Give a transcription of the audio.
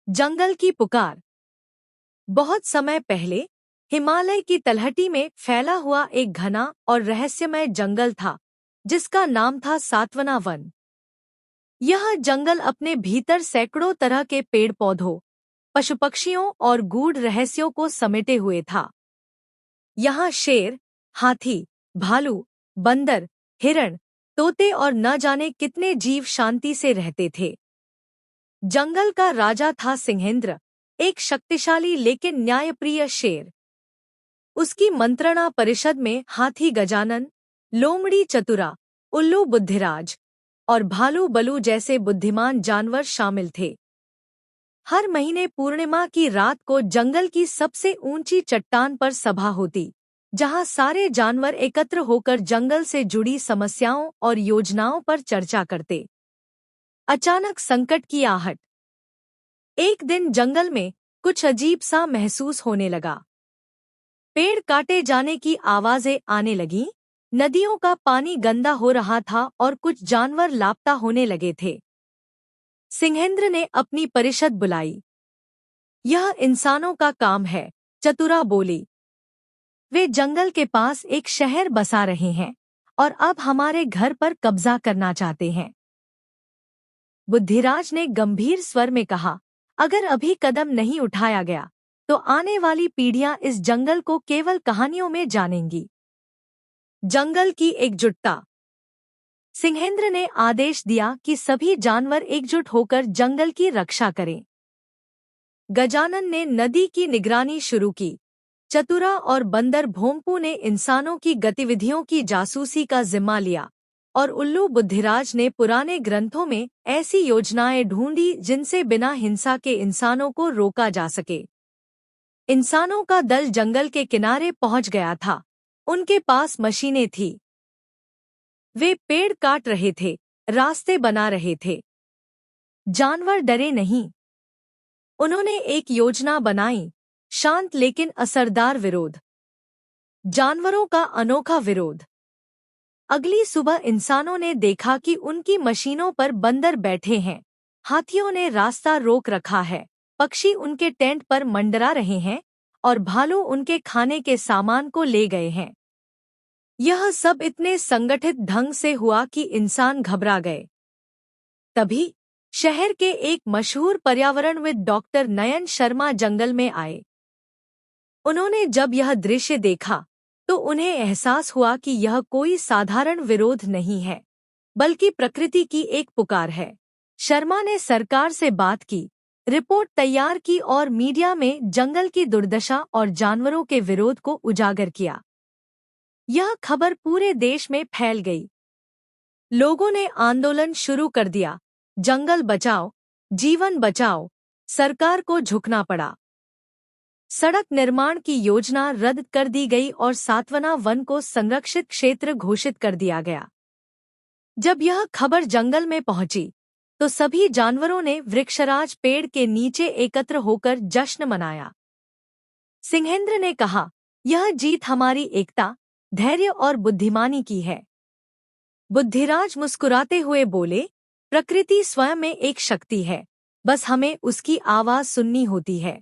जंगल की पुकार। बहुत समय पहले हिमालय की तलहटी में फैला हुआ एक घना और रहस्यमय जंगल था, जिसका नाम था सातवना वन। यह जंगल अपने भीतर सैकड़ों तरह के पेड़ पौधों, पशु पक्षियों और गूढ़ रहस्यों को समेटे हुए था। यहाँ शेर, हाथी, भालू, बंदर, हिरण, तोते और न जाने कितने जीव शांति से रहते थे। जंगल का राजा था सिंहेंद्र, एक शक्तिशाली लेकिन न्यायप्रिय शेर। उसकी मंत्रणा परिषद में हाथी गजानन, लोमड़ी चतुरा, उल्लू बुद्धिराज और भालू बलू जैसे बुद्धिमान जानवर शामिल थे। हर महीने पूर्णिमा की रात को जंगल की सबसे ऊंची चट्टान पर सभा होती, जहां सारे जानवर एकत्र होकर जंगल से जुड़ी समस्याओं और योजनाओं पर चर्चा करते। अचानक संकट की आहट। एक दिन जंगल में कुछ अजीब सा महसूस होने लगा। पेड़ काटे जाने की आवाजें आने लगीं, नदियों का पानी गंदा हो रहा था और कुछ जानवर लापता होने लगे थे। सिंहेंद्र ने अपनी परिषद बुलाई। यह इंसानों का काम है, चतुरा बोली। वे जंगल के पास एक शहर बसा रहे हैं और अब हमारे घर पर कब्जा करना चाहते हैं। बुद्धिराज ने गंभीर स्वर में कहा, अगर अभी कदम नहीं उठाया गया तो आने वाली पीढ़ियां इस जंगल को केवल कहानियों में जानेंगी। जंगल की एकजुटता। सिंहेंद्र ने आदेश दिया कि सभी जानवर एकजुट होकर जंगल की रक्षा करें। गजानन ने नदी की निगरानी शुरू की। चतुरा और बंदर भोंपू ने इंसानों की गतिविधियों की जासूसी का जिम्मा लिया और उल्लू बुद्धिराज ने पुराने ग्रंथों में ऐसी योजनाएं ढूंढी जिनसे बिना हिंसा के इंसानों को रोका जा सके। इंसानों का दल जंगल के किनारे पहुंच गया था। उनके पास मशीनें थीं। वे पेड़ काट रहे थे, रास्ते बना रहे थे। जानवर डरे नहीं। उन्होंने एक योजना बनाई, शांत लेकिन असरदार विरोध। जानवरों का अनोखा विरोध। अगली सुबह इंसानों ने देखा कि उनकी मशीनों पर बंदर बैठे हैं, हाथियों ने रास्ता रोक रखा है, पक्षी उनके टेंट पर मंडरा रहे हैं और भालू उनके खाने के सामान को ले गए हैं। यह सब इतने संगठित ढंग से हुआ कि इंसान घबरा गए। तभी शहर के एक मशहूर पर्यावरणविद डॉक्टर नयन शर्मा जंगल में आए। उन्होंने जब यह दृश्य देखा तो उन्हें एहसास हुआ कि यह कोई साधारण विरोध नहीं है, बल्कि प्रकृति की एक पुकार है। शर्मा ने सरकार से बात की, रिपोर्ट तैयार की और मीडिया में जंगल की दुर्दशा और जानवरों के विरोध को उजागर किया। यह खबर पूरे देश में फैल गई। लोगों ने आंदोलन शुरू कर दिया, जंगल बचाओ, जीवन बचाओ। सरकार को झुकना पड़ा। सड़क निर्माण की योजना रद्द कर दी गई और सातवना वन को संरक्षित क्षेत्र घोषित कर दिया गया। जब यह खबर जंगल में पहुंची तो सभी जानवरों ने वृक्षराज पेड़ के नीचे एकत्र होकर जश्न मनाया। सिंहेंद्र ने कहा, यह जीत हमारी एकता, धैर्य और बुद्धिमानी की है। बुद्धिराज मुस्कुराते हुए बोले, प्रकृति स्वयं में एक शक्ति है, बस हमें उसकी आवाज सुननी होती है।